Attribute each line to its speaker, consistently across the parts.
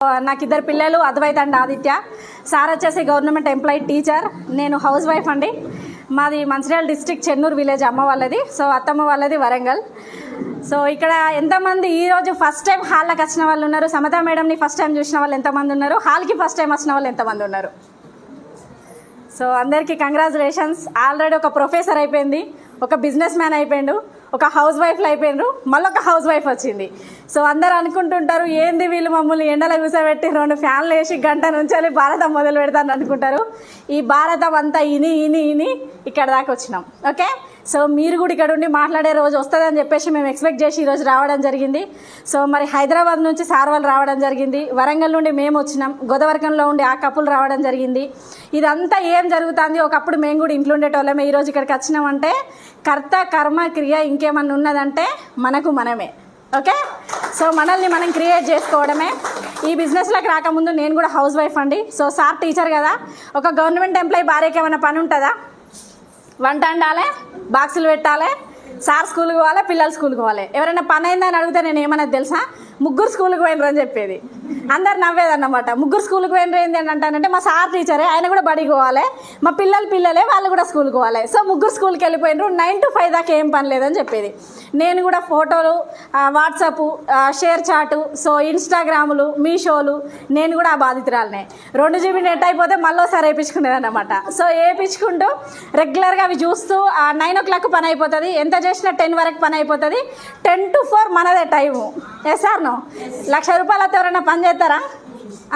Speaker 1: నాకు ఇద్దరు పిల్లలు, అద్వైత్ అండ్ ఆదిత్య. సార్ వచ్చేసి గవర్నమెంట్ ఎంప్లాయీ టీచర్, నేను హౌస్ వైఫ్ అండి. మాది మంచిర్యాల డిస్ట్రిక్ట్ చెన్నూరు విలేజ్ అమ్మ వాళ్ళది, సో అత్తమ్మ వాళ్ళది వరంగల్. సో ఇక్కడ ఎంతమంది ఈరోజు ఫస్ట్ టైం హాల్లోకి వచ్చిన వాళ్ళు ఉన్నారు? సమతా మేడంని ఫస్ట్ టైం చూసిన వాళ్ళు ఎంతమంది ఉన్నారు? హాల్కి ఫస్ట్ టైం వచ్చిన వాళ్ళు ఎంతమంది ఉన్నారు? సో అందరికీ కంగ్రాచులేషన్స్. ఆల్రెడీ ఒక ప్రొఫెసర్ అయిపోయింది, ఒక బిజినెస్ మ్యాన్ అయిపోయిండు, ఒక హౌస్ వైఫ్లు అయిపోయినరు, మళ్ళీ ఒక హౌస్ వైఫ్ వచ్చింది. సో అందరు అనుకుంటుంటారు ఏంది వీళ్ళు మమ్మల్ని ఎండలో కూర్చోబెట్టి 2 ఫ్యాన్లు వేసి గంట నుంచి భారతం మొదలు పెడతాను అనుకుంటారు. ఈ భారతం అంతా ఇని ఇని ఇని ఇక్కడ దాకా వచ్చినాం. ఓకే, సో మీరు కూడా ఇక్కడ ఉండి మాట్లాడే రోజు వస్తుందని చెప్పేసి మేము ఎక్స్పెక్ట్ చేసి ఈరోజు రావడం జరిగింది. సో మరి హైదరాబాద్ నుంచి సార్ వాళ్ళు రావడం జరిగింది, వరంగల్ నుండి మేము వచ్చినాం, గోదావరికంలో ఉండి ఆ కప్పులు రావడం జరిగింది. ఇదంతా ఏం జరుగుతుంది? ఒకప్పుడు మేము కూడా ఇంట్లో ఉండేటోళ్ళమే, ఈరోజు ఇక్కడికి వచ్చినామంటే కర్త కర్మ క్రియ ఇంకేమన్నా ఉన్నదంటే మనకు మనమే. ఓకే, సో మనల్ని మనం క్రియేట్ చేసుకోవడమే. ఈ బిజినెస్లోకి రాకముందు నేను కూడా హౌస్ వైఫ్ అండి. సో సార్ టీచర్ కదా, ఒక గవర్నమెంట్ ఎంప్లాయీ భార్యకి ఏమైనా పని ఉంటుందా? వంట వండాలి, బాక్సులు పెట్టాలి, సార్ స్కూల్కి పోవాలి, పిల్లలు స్కూల్కి పోవాలి. ఎవరైనా పని అయిందని అడిగితే నేను ఏమన్నది తెలుసా? 3 స్కూల్కి పోయినరు అని చెప్పేది. అందరు నవ్వేదన్నమాట. 3 స్కూల్కి పోయినరు ఏంటి అని అంటానంటే మా సార్ టీచరే, ఆయన కూడా బడికి పోవాలి, మా పిల్లలే వాళ్ళు కూడా స్కూల్కి పోవాలి. సో 3 స్కూల్కి వెళ్ళిపోయినరు, 9 to 5 దాకా ఏం పని లేదని చెప్పేది. నేను కూడా ఫోటోలు, వాట్సాప్, షేర్ చాటు, సో ఇన్స్టాగ్రాములు, మీషోలు, నేను కూడా ఆ బాధితురాలనే. 2 GB నెట్ అయిపోతే మళ్ళీ ఒకసారి వేయించుకునేది అన్నమాట. సో వేయించుకుంటూ రెగ్యులర్గా అవి చూస్తూ 9 o'clock పని అయిపోతుంది, ఎంత చేసినా 10 వరకు పని అయిపోతుంది. 10 to 4 మనదే టైము. Yes sir no? 1,00,000 రూపాయలు అయితే ఎవరైనా పని చేస్తారా?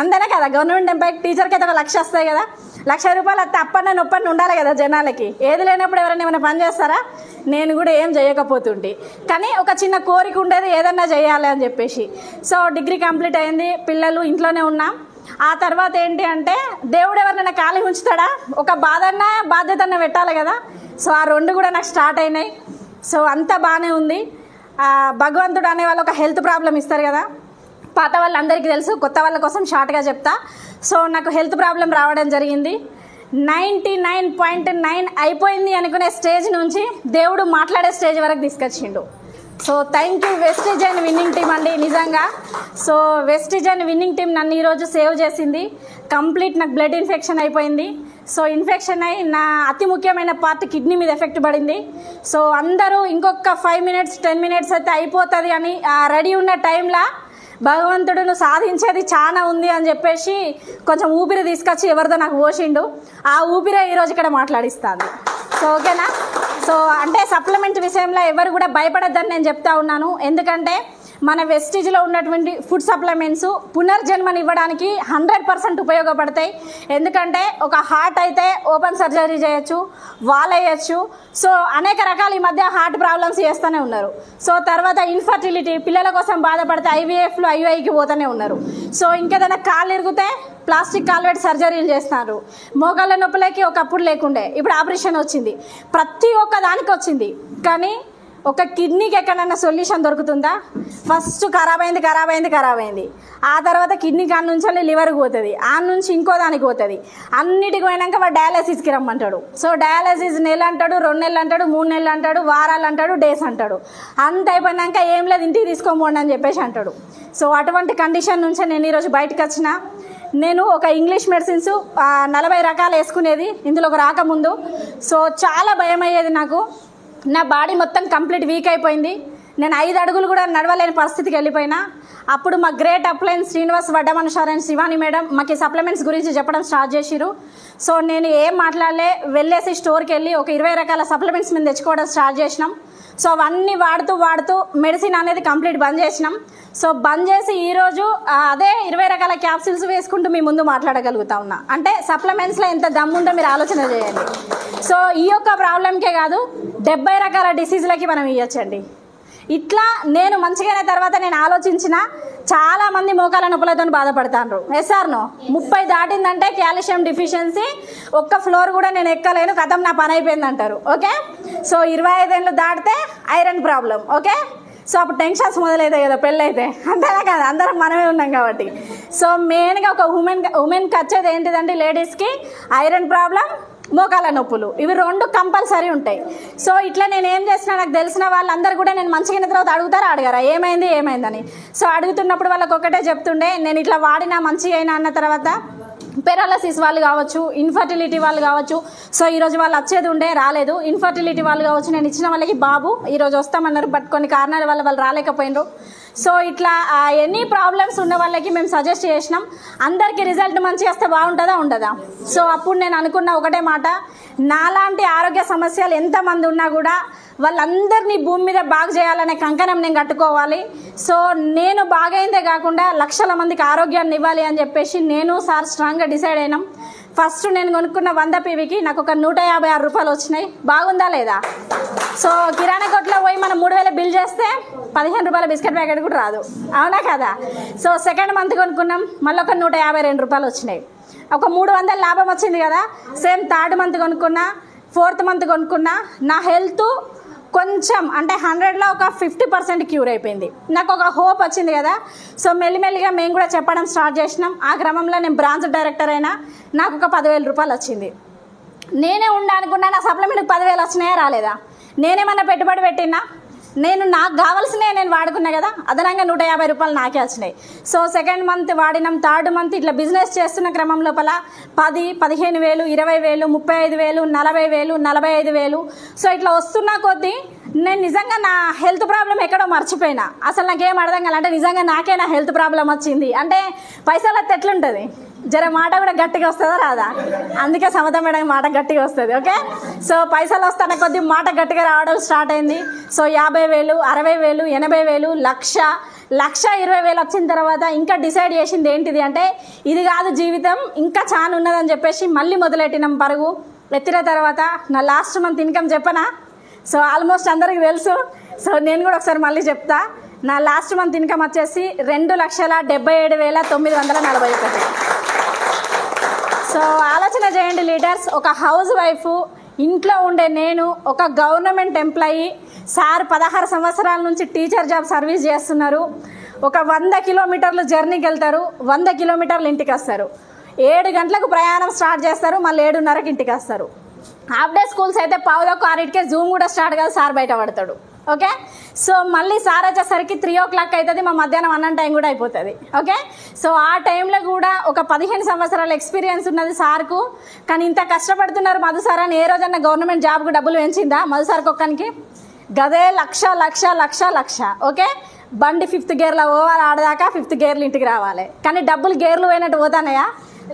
Speaker 1: అంతేనే కదా, గవర్నమెంట్ ఎంప్లాయీ టీచర్కి అయితే 1 లక్ష వస్తాయి కదా. 1,00,000 రూపాయలు అయితే అప్పన్న నొప్పని ఉండాలి కదా జనాలకి. ఏది లేనప్పుడు ఎవరైనా ఏమైనా పని చేస్తారా? నేను కూడా ఏం చేయకపోతుండే, కానీ ఒక చిన్న కోరిక ఉండేది ఏదన్నా చేయాలి అని చెప్పేసి. సో డిగ్రీ కంప్లీట్ అయింది, పిల్లలు ఇంట్లోనే ఉన్నాం. ఆ తర్వాత ఏంటి అంటే దేవుడు ఎవరినైనా ఖాళీ ఉంచుతాడా? ఒక బాధ్యతన్నా పెట్టాలి కదా. సో ఆ 2 కూడా నాకు స్టార్ట్ అయినాయి. సో అంతా బాగానే ఉంది. భగవంతుడు అనే వాళ్ళు ఒక హెల్త్ ప్రాబ్లం ఇస్తారు కదా, పాత వాళ్ళందరికీ తెలుసు, కొత్త వాళ్ళ కోసం షార్ట్గా చెప్తా. సో నాకు హెల్త్ ప్రాబ్లం రావడం జరిగింది. 99.9 అయిపోయింది అనుకునే స్టేజ్ నుంచి దేవుడు మాట్లాడే స్టేజ్ వరకు తీసుకొచ్చిండు. So thank you Vestige and winning team అండి, నిజంగా. So Vestige and winning team నన్ను ఈరోజు సేవ్ చేసింది. కంప్లీట్ నాకు బ్లడ్ ఇన్ఫెక్షన్ అయిపోయింది. సో ఇన్ఫెక్షన్ అయ్యి నా అతి ముఖ్యమైన పార్ట్ కిడ్నీ మీద ఎఫెక్ట్ పడింది. సో అందరూ ఇంకొక 5 minutes 10 minutes అయితే అయిపోతుంది అని రెడీ ఉన్న టైంలో భగవంతుడు సాధించేది చాలా ఉంది అని చెప్పేసి కొంచెం ఊపిరి తీసుకొచ్చి ఎవరిదో నాకు పోసిండు. ఆ ఊపిరే ఈరోజు ఇక్కడ మాట్లాడిస్తాను. సో ఓకేనా? సో అంటే సప్లిమెంట్ విషయంలో ఎవరు కూడా భయపడద్దని నేను చెప్తా ఉన్నాను. ఎందుకంటే మన వెస్టిజ్లో ఉన్నటువంటి ఫుడ్ సప్లిమెంట్స్ పునర్జన్మనివ్వడానికి 100% ఉపయోగపడతాయి. ఎందుకంటే ఒక హార్ట్ అయితే ఓపెన్ సర్జరీ చేయొచ్చు, వాల్ వేయచ్చు. సో అనేక రకాల ఈ మధ్య హార్ట్ ప్రాబ్లమ్స్ చేస్తూనే ఉన్నారు. సో తర్వాత ఇన్ఫర్టిలిటీ, పిల్లల కోసం బాధపడితే IVFలు IUIకి పోతూనే ఉన్నారు. సో ఇంకేదైనా కాళ్ళు ఇరిగితే ప్లాస్టిక్ కాల్వేట్ సర్జరీలు చేస్తున్నారు. మోకాళ్ళ నొప్పులకి ఒకప్పుడు లేకుండే, ఇప్పుడు ఆపరేషన్ వచ్చింది. ప్రతి ఒక్క దానికి వచ్చింది. కానీ ఒక కిడ్నీకి ఎక్కడైనా సొల్యూషన్ దొరుకుతుందా? ఫస్ట్ ఖరాబ్ అయింది. ఆ తర్వాత కిడ్నీ కాడ నుంచి లివర్కి పోతుంది, ఆ నుంచి ఇంకో దానికి పోతుంది. అన్నిటికి పోయినాక వాడు డయాలసిస్కి రమ్మంటాడు. సో డయాలసిస్ నెల అంటాడు, 2 నెలలు అంటాడు, 3 నెలలు అంటాడు, వారాలు అంటాడు, డేస్ అంటాడు. అంత అయిపోయినాక ఏం లేదు ఇంటికి తీసుకోమండి అని చెప్పేసి అంటాడు. సో అటువంటి కండిషన్ నుంచే నేను ఈరోజు బయటకు వచ్చిన. నేను ఒక ఇంగ్లీష్ మెడిసిన్స్ 40 రకాలు వేసుకునేది ఇందులోకి రాకముందు. సో చాలా భయం అయ్యేది నాకు. నా బాడీ మొత్తం కంప్లీట్ వీక్ అయిపోయింది. నేను 5 అడుగులు కూడా నడవలేని పరిస్థితికి వెళ్ళిపోయినా. అప్పుడు మా great upline Srinivas Vaddamanushar and Shivani madam మాకు ఈ సప్లిమెంట్స్ గురించి చెప్పడం స్టార్ట్ చేసిరు. సో నేను ఏం మాట్లాడలే, వెళ్ళేసి స్టోర్కి వెళ్ళి ఒక 20 రకాల సప్లిమెంట్స్ మేము తెచ్చుకోవడం స్టార్ట్ చేసినాం. సో అవన్నీ వాడుతూ మెడిసిన్ అనేది కంప్లీట్ బంద్ చేసినాం. సో బంద్ చేసి ఈరోజు అదే 20 రకాల క్యాప్సిల్స్ వేసుకుంటూ మీ ముందు మాట్లాడగలుగుతా ఉన్నా. అంటే సప్లిమెంట్స్లో ఎంత దమ్ముందో మీరు ఆలోచన చేయండి. సో ఈ యొక్క ప్రాబ్లంకే కాదు, 70 రకాల డిసీజులకి మనం ఇవ్వచ్చండి. ఇట్లా నేను మంచిగానే తర్వాత నేను ఆలోచించిన చాలామంది మోకాల నొప్పులతో బాధపడతాను. ఎస్ఆర్నో 30 దాటిందంటే కాల్షియం డిఫిషియన్సీ, ఒక్క ఫ్లోర్ కూడా నేను ఎక్కలేను, కథం నా పని అయిపోయింది అంటారు. ఓకే, సో 25 ఏళ్ళు దాటితే ఐరన్ ప్రాబ్లం. ఓకే, సో అప్పుడు టెన్షన్స్ మొదలవుతాయి కదా పెళ్ళైతే, అంతేనా కదా, అందరం మనమే ఉన్నాం కాబట్టి. సో మెయిన్గా ఒక ఉమెన్కి వచ్చేది ఏంటిదంటే లేడీస్కి ఐరన్ ప్రాబ్లం, మోకాల నొప్పులు, ఇవి 2 కంపల్సరీ ఉంటాయి. సో ఇట్లా నేను ఏం చేసినా నాకు తెలిసిన వాళ్ళందరూ కూడా నేను మంచిగా తర్వాత అడగారా ఏమైందని. సో అడుగుతున్నప్పుడు వాళ్ళకి ఒకటే చెప్తుండే, నేను ఇట్లా వాడినా మంచిగా అయినా అన్న తర్వాత పెరాలసిస్ వాళ్ళు కావచ్చు, ఇన్ఫర్టిలిటీ వాళ్ళు కావచ్చు. సో ఈరోజు వాళ్ళు వచ్చేది ఉండే రాలేదు. ఇన్ఫర్టిలిటీ వాళ్ళు కావచ్చు, నేను ఇచ్చిన వాళ్ళకి బాబు ఈరోజు వస్తామన్నారు, బట్ కొన్ని కారణాల వల్ల వాళ్ళు రాలేకపోయినారు. సో ఇట్లా ఎనీ ప్రాబ్లమ్స్ ఉన్న వాళ్ళకి మేము సజెస్ట్ చేసినాం. అందరికీ రిజల్ట్ మంచిగా వస్తే బాగుంటుందా ఉండదా? సో అప్పుడు నేను అనుకున్న ఒకటే మాట, నాలాంటి ఆరోగ్య సమస్యలు ఎంతమంది ఉన్నా కూడా వాళ్ళందరినీ భూమి మీద బాగు చేయాలనే కంకణం నేను కట్టుకోవాలి. సో నేను బాగైందే కాకుండా లక్షల మందికి ఆరోగ్యాన్ని ఇవ్వాలి అని చెప్పేసి నేను సార్ స్ట్రాంగ్గా డిసైడ్ అయినాం. ఫస్ట్ నేను కొనుక్కున్న 100 PVకి నాకు ఒక 156 రూపాయలు వచ్చినాయి. బాగుందా లేదా? సో కిరాణా కొట్లో పోయి మనం 3000 బిల్ చేస్తే 15 రూపాయల బిస్కెట్ ప్యాకెట్ కూడా రాదు, అవునా కదా? సో సెకండ్ మంత్ కొనుక్కున్నాం, మళ్ళీ ఒక 152 రూపాయలు వచ్చినాయి, ఒక 300 లాభం వచ్చింది కదా. సేమ్ థర్డ్ మంత్ కొనుక్కున్నా, ఫోర్త్ మంత్ కొనుక్కున్నా. నా హెల్త్ కొంచెం అంటే 100లో ఒక 50% క్యూర్ అయిపోయింది. నాకు ఒక హోప్ వచ్చింది కదా. సో మెల్లిమెల్లిగా మేము కూడా చెప్పడం స్టార్ట్ చేసినాం. ఆ క్రమంలో నేను బ్రాంచ్ డైరెక్టర్ అయినా, నాకు ఒక 10,000 రూపాయలు వచ్చింది. నేనే అనుకున్నా నా సప్లిమెంట్కి 10,000 వచ్చినాయా రాలేదా? నేనేమన్నా పెట్టుబడి పెట్టినా? నాకు కావాల్సినవి నేను వాడుకున్నా కదా, అదనంగా 150 రూపాయలు నాకే వచ్చినాయి. సో సెకండ్ మంత్ వాడినాం, థర్డ్ మంత్ ఇట్లా బిజినెస్ చేస్తున్న క్రమం లోపల 10, 15,000, 20,000, 35,000, 40,000, 45,000. సో ఇట్లా వస్తున్నా కొద్దీ నేను నిజంగా నా హెల్త్ ప్రాబ్లం ఎక్కడో మర్చిపోయినా. అసలు నాకేం అర్థం కాలే, అంటే నిజంగా నాకే నా హెల్త్ ప్రాబ్లం వచ్చింది అంటే పైసలు వస్తే ఎట్లుంటుంది, జర మాట కూడా గట్టిగా వస్తుందా రాదా? అందుకే సమత మేడం మాట గట్టిగా వస్తుంది. ఓకే, సో పైసలు వస్తాన కొద్దీ మాట గట్టిగా రావడం స్టార్ట్ అయింది. సో 50,000, 60,000, 80,000, 1,20,000 వచ్చిన తర్వాత ఇంకా డిసైడ్ చేసింది ఏంటిది అంటే, ఇది కాదు జీవితం, ఇంకా చాలా ఉన్నదని చెప్పేసి మళ్ళీ మొదలెట్టినాం పరుగు. ఎత్తిన తర్వాత నా లాస్ట్ మంత్ ఇన్కమ్ చెప్పనా? సో ఆల్మోస్ట్ అందరికి తెలుసు. సో నేను కూడా ఒకసారి మళ్ళీ చెప్తా. నా లాస్ట్ మంత్ ఇన్కమ్ వచ్చేసి 2,77,941. సో ఆలోచన చేయండి లీడర్స్, ఒక హౌస్ వైఫ్, ఇంట్లో ఉండే నేను, ఒక గవర్నమెంట్ ఎంప్లాయీ, సార్ 16 సంవత్సరాల నుంచి టీచర్ జాబ్ సర్వీస్ చేస్తున్నారు. ఒక 100 కిలోమీటర్లు జర్నీకి వెళ్తారు, 100 కిలోమీటర్లు ఇంటికి వస్తారు. 7 గంటలకు ప్రయాణం స్టార్ట్ చేస్తారు, మళ్ళీ 7:30కి ఇంటికి వస్తారు. హాఫ్ డే స్కూల్స్ అయితే 5:15కే జూమ్ కూడా స్టార్ట్ కాదు, సార్ బయట పడతాడు. ఓకే, సో మళ్ళీ సార్ వచ్చేసరికి 3 o'clock అవుతుంది, మా మధ్యాహ్నం అన్నం టైం కూడా అయిపోతుంది. ఓకే, సో ఆ టైంలో కూడా ఒక 15 సంవత్సరాల ఎక్స్పీరియన్స్ ఉన్నది సార్కు. కానీ ఇంత కష్టపడుతున్నారు మధు సార్ అని ఏ రోజన్నా గవర్నమెంట్ జాబ్కు డబ్బులు పెంచిందా మధు సార్కి ఒక్కనికి? గదే లక్ష. ఓకే, బండి 5th గేర్లో పోవాలి, ఆడదాకా 5th గేర్లు ఇంటికి రావాలి. కానీ డబ్బులు గేర్లు పోయినట్టు పోతానయా?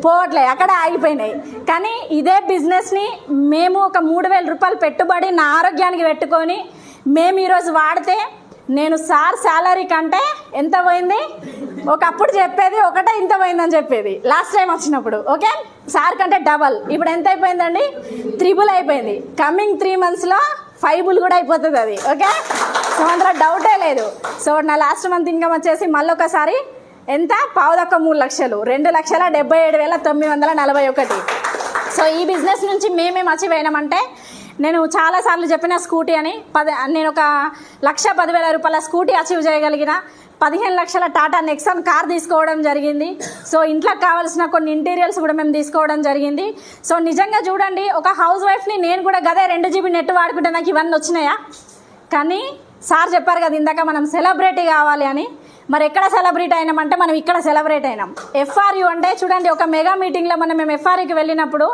Speaker 1: పోవట్లే, అక్కడ ఆగిపోయినాయి. కానీ ఇదే బిజినెస్ని మేము ఒక 3,000 రూపాయలు పెట్టుబడి నా ఆరోగ్యానికి పెట్టుకొని మేము ఈరోజు వాడితే, నేను సార్ శాలరీ కంటే ఎంత పోయింది, ఒకప్పుడు చెప్పేది ఒకటే ఇంత పోయిందని చెప్పేది లాస్ట్ టైం వచ్చినప్పుడు. ఓకే, సార్ కంటే డబల్, ఇప్పుడు ఎంత అయిపోయిందండి? 3 అయిపోయింది. కమింగ్ 3 monthsలో 5 కూడా అయిపోతుంది అది. ఓకే, సో అందులో డౌటే లేదు. సో నా లాస్ట్ మంత్ ఇన్కమ్ వచ్చేసి మళ్ళీ ఒకసారి ఎంత? 3 లక్షలు, 2,77,941. సో ఈ బిజినెస్ నుంచి మేమేం అచీవ్ అయినామంటే, నేను చాలాసార్లు చెప్పిన స్కూటీ అని, నేను ఒక 1,10,000 రూపాయల స్కూటీ అచీవ్ చేయగలిగిన, 15 లక్షల టాటా నెక్సాన్ కార్ తీసుకోవడం జరిగింది. సో ఇంట్లోకి కావాల్సిన కొన్ని ఇంటీరియర్స్ కూడా మేము తీసుకోవడం జరిగింది. సో నిజంగా చూడండి, ఒక హౌస్ వైఫ్ని నేను కూడా గదే 2 GB నెట్ వాడుకుంటే నాకు ఇవన్నీ వచ్చినాయా? కానీ సార్ చెప్పారు కదా ఇందాక, మనం సెలబ్రిటీ కావాలి అని. మరి ఎక్కడ సెలబ్రేట్ అయినామంటే, మనం ఇక్కడ సెలబ్రేట్ అయినాం. FRU అంటే చూడండి, ఒక మెగా మీటింగ్లో మేము FRUకి వెళ్ళినప్పుడు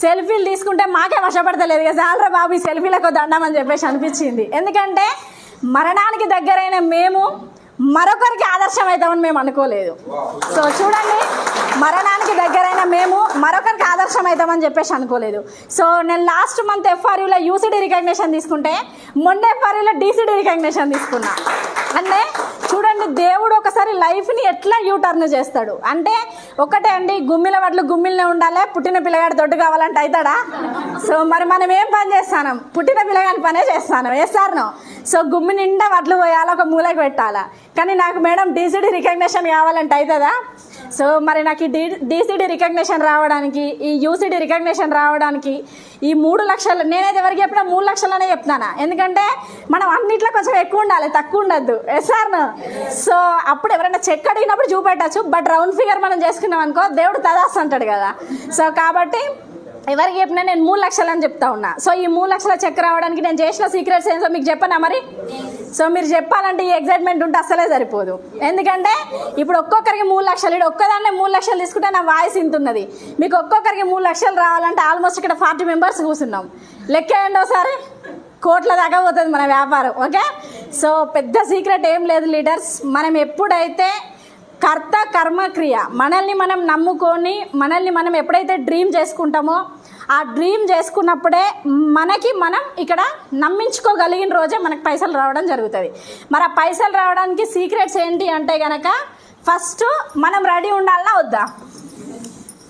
Speaker 1: సెల్ఫీలు తీసుకుంటే మాకే వశపడతలేదు కదా, చాలరా బాబు ఈ సెల్ఫీలకు దండం అని చెప్పేసి అనిపించింది. ఎందుకంటే మరణానికి దగ్గరైన మేము మరొకరికి ఆదర్శం అవుతామని మేము అనుకోలేదు. సో చూడండి, మరణానికి దగ్గరైన మేము మరొకరికి ఆదర్శం అవుతామని చెప్పేసి అనుకోలేదు. సో నేను లాస్ట్ మంత్ FRUలో UCD రికగ్నిషన్ తీసుకుంటే, మొన్న FRUలో DCD రికగ్నిషన్ తీసుకున్నా. అంటే చూడండి, దేవుడు ఒకసారి లైఫ్ని ఎట్లా యూటర్న్ చేస్తాడు అంటే, ఒకటే అండి, గుమ్మిల వడ్లు గుమ్మిలనే ఉండాలి, పుట్టిన పిల్లగాడు దొడ్డు కావాలంటే అవుతాడా? సో మరి మనం ఏం పని చేస్తాం? పుట్టిన పిల్లగాని పనే చేస్తాను, వేస్తాను. సో గుమ్మి నిండా వడ్లు పోయాలి, ఒక మూలకి పెట్టాలా. కానీ నాకు మేడం DCD రికగ్నిషన్ కావాలంటే అవుతుందా? సో మరి నాకు ఈ DCD రికగ్నిషన్ రావడానికి, ఈ UCD రికగ్నిషన్ రావడానికి ఈ 3 లక్షలు, నేనైతే ఎవరికి చెప్పినా 3 లక్షలనే చెప్తాను. ఎందుకంటే మనం అన్నిట్లో కొంచెం ఎక్కువ ఉండాలి, తక్కువ ఉండద్దు. ఎస్ఆర్ను. సో అప్పుడు ఎవరైనా చెక్ అడిగినప్పుడు చూపెట్టచ్చు, బట్ రౌండ్ ఫిగర్ మనం చేసుకున్నాం అనుకో, దేవుడు తదాస్తు అంటాడు కదా. సో కాబట్టి ఎవరికి చెప్పినా నేను 3 లక్షలు అని చెప్తా ఉన్నా. సో ఈ 3 లక్షల చెక్ రావడానికి నేను చేసిన సీక్రెట్స్ ఏంటో మీకు చెప్పనా మరి? సో మీరు చెప్పాలంటే ఈ ఎగ్జైట్మెంట్ ఉంటే అస్సలే సరిపోదు. ఎందుకంటే ఇప్పుడు ఒక్కొక్కరికి 3 లక్షలు, ఇక్కడ ఒక్కదాన్నే 3 లక్షలు తీసుకుంటే నా వాయిస్ ఇంతున్నది. మీకు ఒక్కొక్కరికి 3 లక్షలు రావాలంటే ఆల్మోస్ట్ ఇక్కడ 40 మెంబర్స్ కూర్చున్నాం. లెక్కేయండి ఒకసారి, కోట్ల దాకా పోతుంది మన వ్యాపారం. ఓకే, సో పెద్ద సీక్రెట్ ఏం లేదు లీడర్స్. మనం ఎప్పుడైతే కర్త కర్మ క్రియ మనల్ని మనం నమ్ముకొని మనల్ని మనం ఎప్పుడైతే డ్రీమ్ చేసుకుంటామో ఆ డ్రీమ్ చేసుకున్నప్పుడే మనకి మనం ఇక్కడ నమ్మించుకోగలిగిన రోజే మనకు పైసలు రావడం జరుగుతుంది. మరి ఆ పైసలు రావడానికి సీక్రెట్స్ ఏంటి అంటే కనుక ఫస్ట్ మనం రెడీ ఉండాలన్నా వద్దా?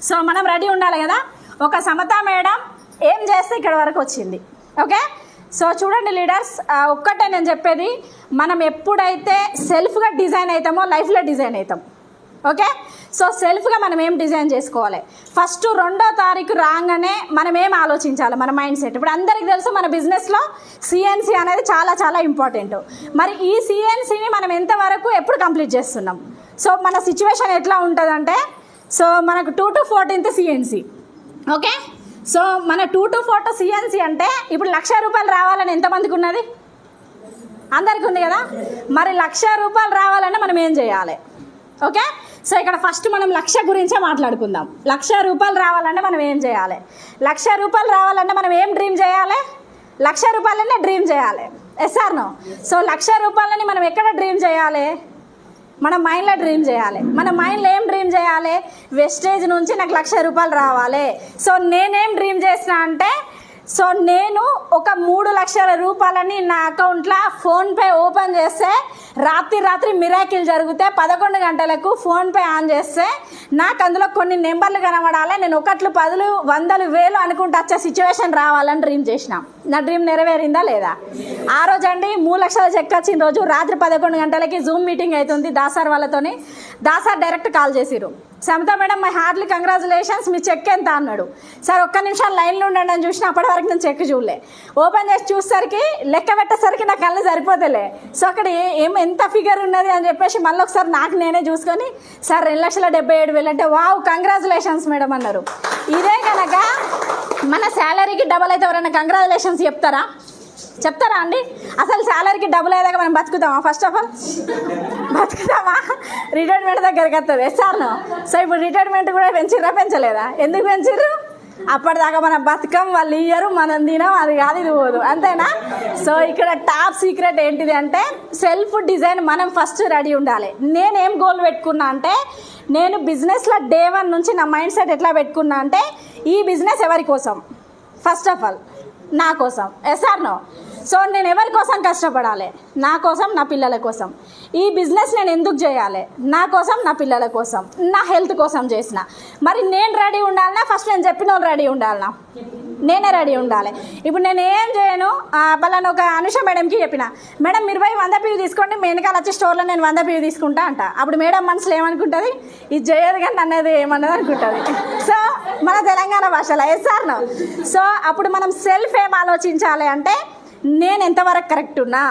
Speaker 1: సో మనం రెడీ ఉండాలి కదా. ఒక సమత మేడం ఏం చేస్తే ఇక్కడ వరకు వచ్చింది. ఓకే, సో చూడండి లీడర్స్, ఒక్కటే నేను చెప్పేది, మనం ఎప్పుడైతే సెల్ఫ్గా డిజైన్ అవుతామో లైఫ్లో డిజైన్ అవుతాం. ఓకే, సో సెల్ఫ్గా మనం ఏం డిజైన్ చేసుకోవాలి? ఫస్ట్ 2వ తారీఖు రాగానే మనం ఏం ఆలోచించాలి? మన మైండ్ సెట్. ఇప్పుడు అందరికీ తెలుసు మన బిజినెస్లో సిఎన్సి అనేది చాలా చాలా ఇంపార్టెంట్. మరి ఈ సిఎన్సిని మనం ఎంతవరకు ఎప్పుడు కంప్లీట్ చేస్తున్నాం? సో మన సిచ్యువేషన్ ఎట్లా ఉంటుందంటే, సో మనకు 2 to 14 సిఎన్సి. ఓకే, సో మన 2 to 4 సిఎన్సి అంటే ఇప్పుడు 1,00,000 రూపాయలు రావాలని ఎంతమందికి ఉన్నది? అందరికీ ఉంది కదా. మరి 1,00,000 రూపాయలు రావాలంటే మనం ఏం చేయాలి? ఓకే, సో ఇక్కడ ఫస్ట్ మనం 1,00,000 గురించే మాట్లాడుకుందాం. 1,00,000 రూపాయలు రావాలంటే మనం ఏం చేయాలి? 1,00,000 రూపాయలు రావాలంటే మనం ఏం డ్రీమ్ చేయాలి? 1,00,000 రూపాయలనే డ్రీమ్ చేయాలి. Yes or no? సో 1,00,000 రూపాయలని మనం ఎక్కడ డ్రీమ్ చేయాలి? మన మైండ్లో డ్రీమ్ చేయాలి. మన మైండ్లో ఏం డ్రీమ్ చేయాలి? వెస్టేజ్ నుంచి నాకు 1,00,000 రూపాయలు రావాలి. సో నేనేం డ్రీమ్ చేసిన అంటే, సో నేను ఒక 3 లక్షల రూపాయలని నా అకౌంట్లో ఫోన్పే ఓపెన్ చేస్తే రాత్రి మిరాకిల్ జరిగితే 11 గంటలకు ఫోన్పే ఆన్ చేస్తే నాకు అందులో కొన్ని నెంబర్లు కనబడాలి. నేను 1, 10, 100, 1000 అనుకుంటూ వచ్చే సిచ్యువేషన్ రావాలని డ్రీమ్ చేసిన. నా డ్రీమ్ నెరవేరిందా లేదా? ఆ రోజు అండి 3 లక్షల చెక్ వచ్చిన రోజు రాత్రి 11 గంటలకి జూమ్ మీటింగ్ అవుతుంది దాసార్ వాళ్ళతోని. దాసార్ డైరెక్ట్ కాల్ చేసిరు, Samatha madam my heartly congratulations, మీ చెక్ ఎంత అన్నాడు. సార్ ఒక్క నిమిషం లైన్లో ఉండండి అని చూసిన, అప్పటి వరకు నేను చెక్ చూడలే. ఓపెన్ చేసి చూసేసరికి లెక్క పెట్టేసరికి నా కళ్ళు సరిపోతలే. సో అక్కడ ఎంత ఫిగర్ ఉన్నది అని చెప్పేసి మళ్ళీ ఒకసారి నాకు నేనే చూసుకొని, సార్ 2,77,000 అంటే వావ్ కంగ్రాచులేషన్స్ మేడం అన్నారు. ఇదే కనుక మన శాలరీకి డబల్ అయితే ఎవరైనా కంగ్రాచులేషన్స్ చెప్తారా అండి? అసలు శాలరీకి డబుల్ అయ్యేదాకా మనం బతుకుతామా? ఫస్ట్ ఆఫ్ ఆల్ బతుకుతామా? రిటైర్మెంట్ దగ్గరికి వస్తుంది. ఎస్ఆర్నో? సో ఇప్పుడు రిటైర్మెంట్ కూడా పెంచలేదా? ఎందుకు పెంచిర్రు? అప్పటిదాకా మనం బతకం, వాళ్ళు ఇయ్యరు, మనం తినం, అది కాదు ఇది పోదు, అంతేనా? సో ఇక్కడ టాప్ సీక్రెట్ ఏంటిది అంటే సెల్ఫ్ డిజైన్ మనం ఫస్ట్ రెడీ ఉండాలి. నేనేం గోల్ పెట్టుకున్నా అంటే, నేను బిజినెస్లో డే 1 నుంచి నా మైండ్ సెట్ ఎట్లా పెట్టుకున్నా అంటే, ఈ బిజినెస్ ఎవరి కోసం? ఫస్ట్ ఆఫ్ ఆల్ నా కోసం. Yes or no? సో నేను ఎవరి కోసం కష్టపడాలి? నా కోసం, నా పిల్లల కోసం. ఈ బిజినెస్ నేను ఎందుకు చేయాలి? నా కోసం, నా పిల్లల కోసం, నా హెల్త్ కోసం చేసిన. మరి నేను రెడీ ఉండాలన్నా ఫస్ట్ నేను చెప్పిన వాళ్ళు రెడీ ఉండాలన్నా? నేనే రెడీ ఉండాలి. ఇప్పుడు నేను ఏం చేయను, పలానా ఒక అనుష మేడంకి చెప్పిన, మేడం మీరు పోయి 100 PV తీసుకోండి, మీ వెనకాల వచ్చే స్టోర్లో నేను 100 PV తీసుకుంటా అంట. అప్పుడు మేడం మనసులో ఏమనుకుంటుంది? ఇది చేయదు కానీ అన్నది ఏమన్నది అనుకుంటుంది. సో మన తెలంగాణ భాషలో ఎస్ఆర్నో? సో అప్పుడు మనం సెల్ఫ్ ఏం ఆలోచించాలి అంటే, నేను ఎంతవరకు కరెక్ట్ ఉన్నా?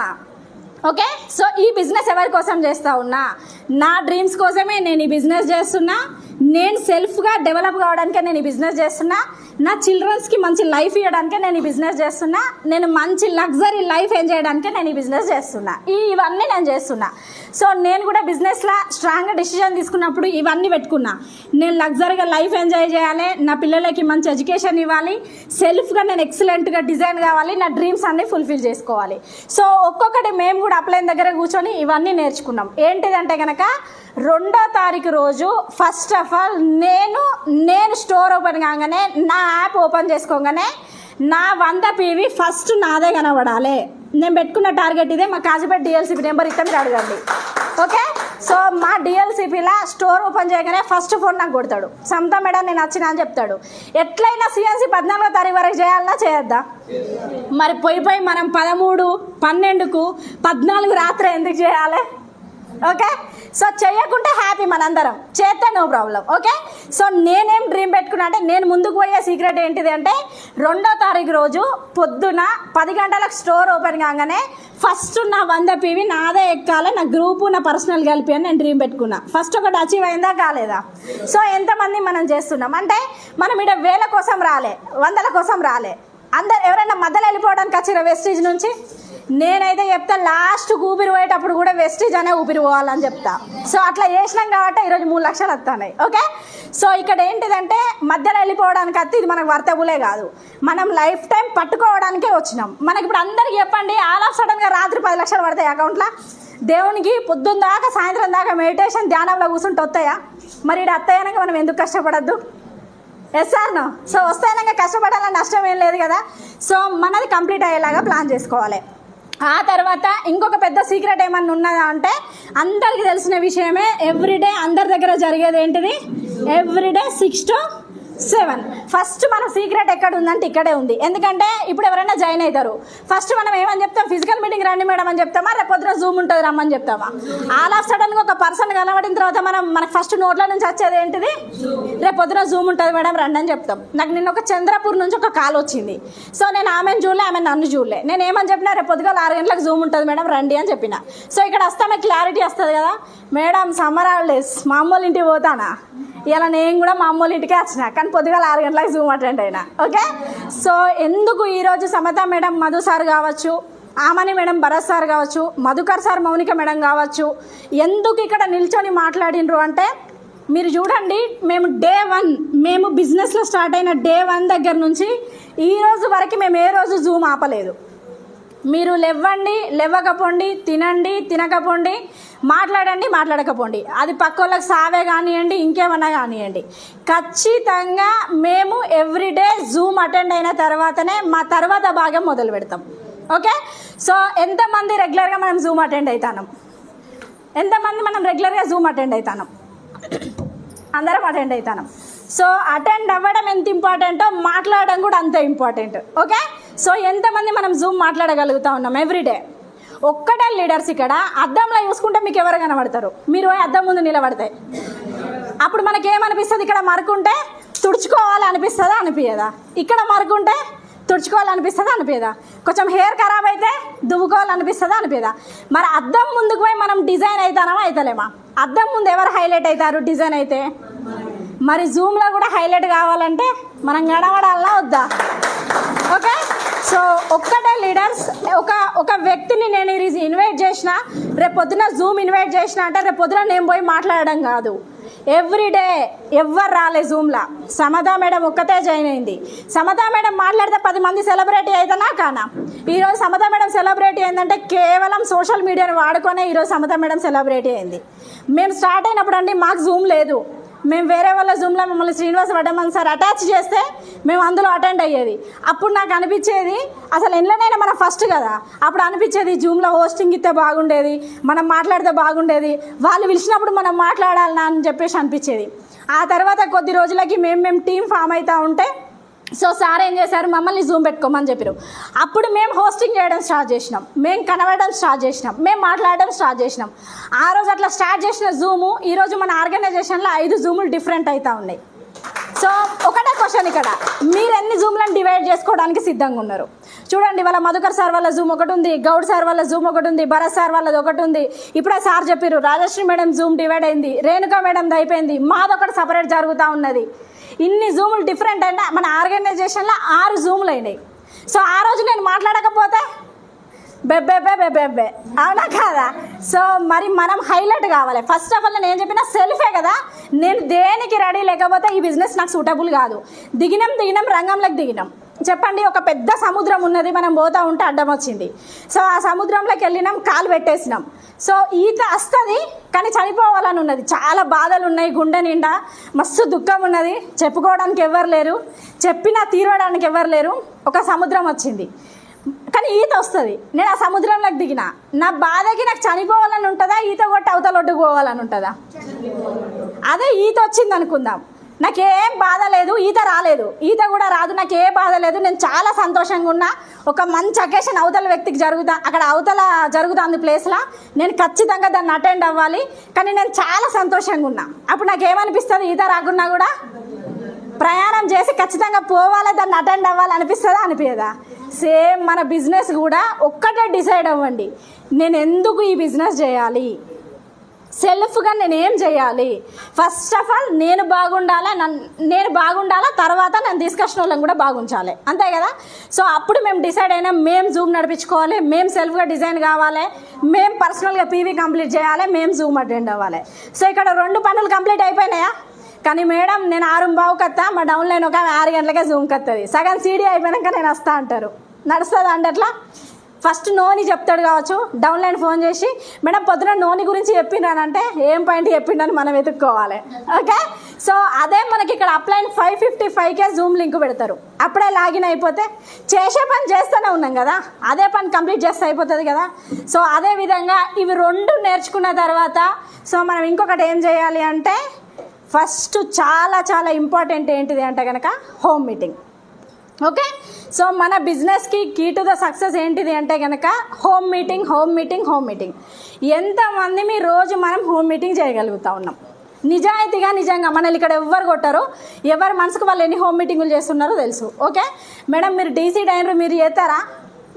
Speaker 1: ఓకే, సో ఈ బిజినెస్ ఎవరి కోసం చేస్తూ ఉన్నా? నా డ్రీమ్స్ కోసమే నేను ఈ బిజినెస్ చేస్తున్నా. నేను సెల్ఫ్గా డెవలప్ కావడానికే నేను ఈ బిజినెస్ చేస్తున్నా. నా చిల్డ్రన్స్కి మంచి లైఫ్ ఇవ్వడానికే నేను ఈ బిజినెస్ చేస్తున్నా. నేను మంచి లగ్జరీ లైఫ్ ఎంజాయ్ చేయడానికే నేను ఈ బిజినెస్ చేస్తున్నా. ఇవన్నీ నేను చేస్తున్నా. సో నేను కూడా బిజినెస్లో స్ట్రాంగ్గా డెసిషన్ తీసుకున్నప్పుడు ఇవన్నీ పెట్టుకున్నా. నేను లగ్జరీగా లైఫ్ ఎంజాయ్ చేయాలి, నా పిల్లలకి మంచి ఎడ్యుకేషన్ ఇవ్వాలి, సెల్ఫ్గా నేను ఎక్సలెంట్గా డిజైన్ కావాలి, నా డ్రీమ్స్ అన్నీ ఫుల్ఫిల్ చేసుకోవాలి. సో ఒక్కొక్కటి మేము కూడా అప్లైన్ దగ్గర కూర్చొని ఇవన్నీ నేర్చుకున్నాం. ఏంటిదంటే కనుక 2వ తారీఖు రోజు ఫస్ట్ ఆఫ్ ఆల్ నేను స్టోర్ ఓపెన్ కాగానే, నా యాప్ ఓపెన్ చేసుకోగానే నా 100 PV ఫస్ట్ నాదే కనబడాలి. నేను పెట్టుకున్న టార్గెట్ ఇదే. మా కాజీపేట DLCP నెంబర్ ఇస్తే మీరు అడగండి. ఓకే, సో మా DLCPలో స్టోర్ ఓపెన్ చేయగానే ఫస్ట్ ఫోన్ నాకు కొడతాడు, సమత మేడం నేను వచ్చినా అని చెప్తాడు. ఎట్లయినా CNC 14వ తారీఖు వరకు చేయాలా చేయొద్దా? మరి పోయి మనం 13, 12కు 14 రాత్రి ఎందుకు చేయాలి? ఓకే, సో చేయకుంటే హ్యాపీ, మనందరం చేస్తే నో ప్రాబ్లం. ఓకే, సో నేనేం డ్రీమ్ పెట్టుకున్నా అంటే, నేను ముందుకు పోయే సీక్రెట్ ఏంటిది అంటే 2వ తారీఖు రోజు పొద్దున 10 గంటలకు స్టోర్ ఓపెన్ కాగానే ఫస్ట్ నా 100 PV నాదే ఎక్కాలి, నా గ్రూపు నా పర్సనల్ కలిపి అని నేను డ్రీమ్ పెట్టుకున్నా. ఫస్ట్ ఒకటి అచీవ్ అయిందా కాలేదా? సో ఎంతమంది మనం చేస్తున్నాం అంటే, మనం ఇక్కడ 1000 కోసం రాలే, 100ల కోసం రాలే. అందరు ఎవరైనా మధ్యలో వెళ్ళిపోవడానికి వచ్చిన వెస్టీజ్ నుంచి, నేనైతే చెప్తా లాస్ట్ ఊపిరి పోయేటప్పుడు కూడా వెస్టీజ్ అనే ఊపిరి పోవాలని చెప్తా. సో అట్లా చేసినాం కాబట్టి ఈరోజు 3 లక్షలు వస్తున్నాయి. ఓకే, సో ఇక్కడ ఏంటిదంటే మధ్యలో వెళ్ళిపోవడానికి వస్తే ఇది మనకు వర్తబులే కాదు, మనం లైఫ్ టైం పట్టుకోవడానికే వచ్చినాం. మనకి ఇప్పుడు అందరికి చెప్పండి, ఆల్ ఆఫ్ సడన్గా రాత్రి 10 లక్షలు పడతాయి అకౌంట్లో. దేవునికి పొద్దున్న దాకా సాయంత్రం దాకా మెడిటేషన్ ధ్యానంలో కూర్చుంటే వస్తాయా? మరి ఇక్కడ అత్తయ్యాక మనం ఎందుకు కష్టపడద్దు? Yes sir no. సో వస్తాయనగా కష్టపడాలని నష్టం ఏం లేదు కదా. సో మనది కంప్లీట్ అయ్యేలాగా ప్లాన్ చేసుకోవాలి. ఆ తర్వాత ఇంకొక పెద్ద సీక్రెట్ ఏమన్నా ఉన్నదా అంటే, అందరికీ తెలిసిన విషయమే, ఎవ్రీడే అందరి దగ్గర జరిగేది ఏంటిది, ఎవ్రీడే 6 to 7. ఫస్ట్ మన సీక్రెట్ ఎక్కడ ఉందంటే ఇక్కడే ఉంది. ఎందుకంటే ఇప్పుడు ఎవరైనా జాయిన్ అవుతారు, ఫస్ట్ మనం ఏమని చెప్తాం, ఫిజికల్ మీటింగ్ రండి మేడం అని చెప్తామా, రేపు పొద్దున జూమ్ ఉంటుంది రమ్మని చెప్తామా? ఆల్ ఆఫ్ సడన్గా ఒక పర్సన్ కనబడిన తర్వాత మనకు ఫస్ట్ నోట్ల నుంచి వచ్చేది ఏంటిది, రేపు పొద్దున జూమ్ ఉంటుంది మేడం రండి అని చెప్తాం. నాకు నిన్న ఒక చంద్రపూర్ నుంచి ఒక కాల్ వచ్చింది. సో నేను ఆమెను చూడలే, ఆమె నన్ను చూడలే. నేను ఏమని చెప్పినా, రేపు పొద్దుగా 6 గంటలకు జూమ్ ఉంటుంది మేడం రండి అని చెప్పిన. సో ఇక్కడ వస్తామే క్లారిటీ వస్తుంది కదా, మేడం సమ్మర్ హాలిడేస్ మా అమ్మోళ్ళ ఇంటికి పోతానా, ఇలా నేను కూడా మా అమ్మోళ్ళ ఇంటికే వచ్చిన, కానీ పొద్దుగా 6 గంటలకు జూమ్ అటెండ్ అయినా. ఓకే, సో ఎందుకు ఈరోజు సమత మేడం, మధు సార్ కావచ్చు, ఆమని మేడం, భరత్ సార్ కావచ్చు, మధుకర్ సార్, మౌనిక మేడం కావచ్చు, ఎందుకు ఇక్కడ నిల్చొని మాట్లాడినరు అంటే, మీరు చూడండి, మేము డే 1 మేము బిజినెస్లో స్టార్ట్ అయిన డే 1 దగ్గర నుంచి ఈ రోజు వరకు మేము ఏ రోజు జూమ్ ఆపలేదు. మీరు లేవండి, లేవకపోండి, తినండి, తినకపోండి, మాట్లాడండి, మాట్లాడకపోండి, అది పక్కోళ్ళకి సావే కానివ్వండి, ఇంకేమన్నా కానివ్వండి, ఖచ్చితంగా మేము ఎవ్రీడే జూమ్ అటెండ్ అయిన తర్వాతనే మా తర్వాత భాగం మొదలు పెడతాం. ఓకే, సో ఎంతమంది రెగ్యులర్గా మనం జూమ్ అటెండ్ అవుతాం? ఎంతమంది మనం రెగ్యులర్గా జూమ్ అటెండ్ అవుతాం? అందరం అటెండ్ అవుతాం. సో అటెండ్ అవ్వడం ఎంత ఇంపార్టెంటో మాట్లాడడం కూడా అంతే ఇంపార్టెంట్. ఓకే, సో ఎంతమంది మనం జూమ్ మాట్లాడగలుగుతా ఉన్నాం ఎవ్రీడే? ఒక్కటే లీడర్స్ ఇక్కడ అద్దంలో చూసుకుంటే మీకు ఎవరు కనబడతారు? మీరు అద్దం ముందు నిలబడతాయి అప్పుడు మనకేమనిపిస్తుంది, ఇక్కడ మరకుంటే తుడుచుకోవాలి అనిపిస్తుందా అనిపించదా? ఇక్కడ మరకుంటే తుడుచుకోవాలనిపిస్తుందా అనిపించదా? కొంచెం హెయిర్ ఖరాబ్ అయితే దువ్వుకోవాలనిపిస్తుందా అనిపించదా? మరి అద్దం ముందుకు పోయి మనం డిజైన్ అవుతానమా అవుతలేమా? అద్దం ముందు ఎవరు హైలైట్ అవుతారు డిజైన్ అయితే? మరి జూమ్లో కూడా హైలైట్ కావాలంటే మనం గడవడాలా వద్దా? ఓకే, సో ఒక్కటే లీడర్స్, ఒక వ్యక్తిని నేను ఇన్వైట్ చేసిన, రేపు పొద్దున జూమ్ ఇన్వైట్ చేసిన అంటే రేపు పొద్దున నేను పోయి మాట్లాడడం కాదు. ఎవ్రీడే ఎవ్వరు రాలే జూమ్లా, సమతా మేడం ఒక్కతే జాయిన్ అయింది. సమతా మేడం మాట్లాడితే 10 మంది సెలబ్రిటీ అవుతానా కానా? ఈరోజు సమతా మేడం సెలబ్రిటీ అయిందంటే కేవలం సోషల్ మీడియాని వాడుకొనే ఈరోజు సమతా మేడం సెలబ్రిటీ అయింది. మేము స్టార్ట్ అయినప్పుడు అండి మాకు జూమ్ లేదు, మేము వేరే వాళ్ళ జూమ్లో మమ్మల్ని శ్రీనివాస్ వడ్డమన్ సార్ అటాచ్ చేస్తే మేము అందులో అటెండ్ అయ్యేది. అప్పుడు నాకు అనిపించేది, అసలు ఎన్నైనా మనం ఫస్ట్ కదా, అప్పుడు అనిపించేది జూమ్లో హోస్టింగ్ ఇస్తే బాగుండేది, మనం మాట్లాడితే బాగుండేది, వాళ్ళు పిలిచినప్పుడు మనం మాట్లాడాలన్నా అని చెప్పేసి అనిపించేది. ఆ తర్వాత కొద్ది రోజులకి మేము టీం ఫామ్ అవుతూ ఉంటే, సో సార్ ఏం చేశారు, మమ్మల్ని జూమ్ పెట్టుకోమని చెప్పారు. అప్పుడు మేము హోస్టింగ్ చేయడం స్టార్ట్ చేసినాం, మేము కనబడడం స్టార్ట్ చేసినాం, మేము మాట్లాడడం స్టార్ట్ చేసినాం. ఆ రోజు అట్లా స్టార్ట్ చేసిన జూము ఈరోజు మన ఆర్గనైజేషన్లో 5 జూములు డిఫరెంట్ అవుతూ ఉన్నాయి. సో ఒకటే క్వశ్చన్ ఇక్కడ, మీరు ఎన్ని జూమ్లను డివైడ్ చేసుకోవడానికి సిద్ధంగా ఉన్నారు? చూడండి, వాళ్ళ మధుకర్ సార్ వాళ్ళ జూమ్ ఒకటి ఉంది, గౌడ్ సార్ వాళ్ళ జూమ్ ఒకటి ఉంది, భరత్ సార్ వాళ్ళది ఒకటి ఉంది. ఇప్పుడే సార్ చెప్పారు, రాజశ్రీ మేడం జూమ్ డివైడ్ అయింది, రేణుకా మేడంది అయిపోయింది, మాదొకటి సపరేట్ జరుగుతూ ఉన్నది. ఇన్ని జూములు డిఫరెంట్ అయినా మన ఆర్గనైజేషన్లో 6 జూములు అయినాయి. సో ఆ రోజు నేను మాట్లాడకపోతే బెబ్బే అవునా కాదా? సో మరి మనం హైలైట్ కావాలి. ఫస్ట్ ఆఫ్ ఆల్ నేను ఏం చెప్పినా సెల్ఫే కదా, నేను దేనికి రెడీ లేకపోతే ఈ బిజినెస్ నాకు సూటబుల్ కాదు. దిగినాం రంగంలోకి దిగినాం. చెప్పండి, ఒక పెద్ద సముద్రం ఉన్నది, మనం పోతూ ఉంటే అడ్డం వచ్చింది. సో ఆ సముద్రంలోకి వెళ్ళినాం, కాలు పెట్టేసినాం. సో ఈత వస్తుంది కానీ చనిపోవాలని ఉన్నది, చాలా బాధలు ఉన్నాయి, గుండె నిండా మస్తు దుఃఖం ఉన్నది, చెప్పుకోవడానికి ఎవరు లేరు, చెప్పినా తీరడానికి ఎవరు లేరు. ఒక సముద్రం వచ్చింది కానీ ఈత వస్తుంది, నేను ఆ సముద్రంలోకి దిగిన, నా బాధకి నాకు చనిపోవాలని ఉంటుందా, ఈత కొట్టి అవతల ఒడ్డుకు పోవాలని ఉంటుందా? అదే ఈత వచ్చింది అనుకుందాం, నాకేం బాధ లేదు, ఈత రాలేదు, ఈత కూడా రాదు, నాకు ఏ బాధ లేదు. నేను చాలా సంతోషంగా ఉన్నా. ఒక మంచి అకేషన్ అవతల వ్యక్తికి అక్కడ అవతల జరుగుతుంది ప్లేస్లో, నేను ఖచ్చితంగా దాన్ని అటెండ్ అవ్వాలి. కానీ నేను చాలా సంతోషంగా ఉన్నా. అప్పుడు నాకేమనిపిస్తుంది, ఈత రాకున్నా కూడా ప్రయాణం చేసి ఖచ్చితంగా పోవాలి, దాన్ని అటెండ్ అవ్వాలి అనిపిస్తుందా అనిపించదా? సేమ్ మన బిజినెస్ కూడా ఒక్కటే డిసైడ్ అవ్వండి, నేను ఎందుకు ఈ బిజినెస్ చేయాలి, సెల్ఫ్గా నేను ఏం చేయాలి. ఫస్ట్ ఆఫ్ ఆల్ నేను బాగుండాలా, తర్వాత నేను తీసుకొచ్చిన వాళ్ళని కూడా బాగుంచాలి, అంతే కదా. సో అప్పుడు మేము డిసైడ్ అయినా మేము జూమ్ నడిపించుకోవాలి, మేము సెల్ఫ్గా డిజైన్ కావాలి, మేము పర్సనల్గా పీవీ కంప్లీట్ చేయాలి, మేము జూమ్ అటెండ్ అవ్వాలి. సో ఇక్కడ 2 పనులు కంప్లీట్ అయిపోయినాయా? కానీ మేడం నేను 6:15 కత్తా, మా డౌన్లైన్ ఒక 6 గంటలకే జూమ్కి వస్తుంది, సగం సీడీ అయిపోయాక నేను వస్తా అంటారు. నడుస్తుంది అంటే అట్లా? ఫస్ట్ నోని చెప్తాడు కావచ్చు, డౌన్లైన్ ఫోన్ చేసి మేడం పొద్దున నోని గురించి చెప్పిండానంటే ఏం పాయింట్ చెప్పిండని మనం వెతుక్కోవాలి. ఓకే, సో అదే మనకి ఇక్కడ అప్లైన్ 555కే జూమ్ లింక్ పెడతారు. అప్పుడే లాగిన్ అయిపోతే చేసే పని చేస్తూనే ఉన్నాం కదా, అదే పని కంప్లీట్ చేస్తే అయిపోతుంది కదా. సో అదే విధంగా ఇవి 2 నేర్చుకున్న తర్వాత సో మనం ఇంకొకటి ఏం చేయాలి అంటే, ఫస్ట్ చాలా చాలా ఇంపార్టెంట్ ఏంటిది అంటే కనుక హోమ్ మీటింగ్. ఓకే, సో మన బిజినెస్కి కీ టు ద సక్సెస్ ఏంటిది అంటే కనుక హోమ్ మీటింగ్. ఎంతమంది మీ రోజు మనం హోమ్ మీటింగ్ చేయగలుగుతా ఉన్నాం నిజాయితీగా? నిజంగా మనల్ని ఇక్కడ ఎవ్వరు కొట్టారు, ఎవరి మనసుకు వాళ్ళు ఎన్ని హోమ్ మీటింగులు చేస్తున్నారో తెలుసు. ఓకే మేడం, మీరు డీసీ డైనర్ మీరు చేస్తారా?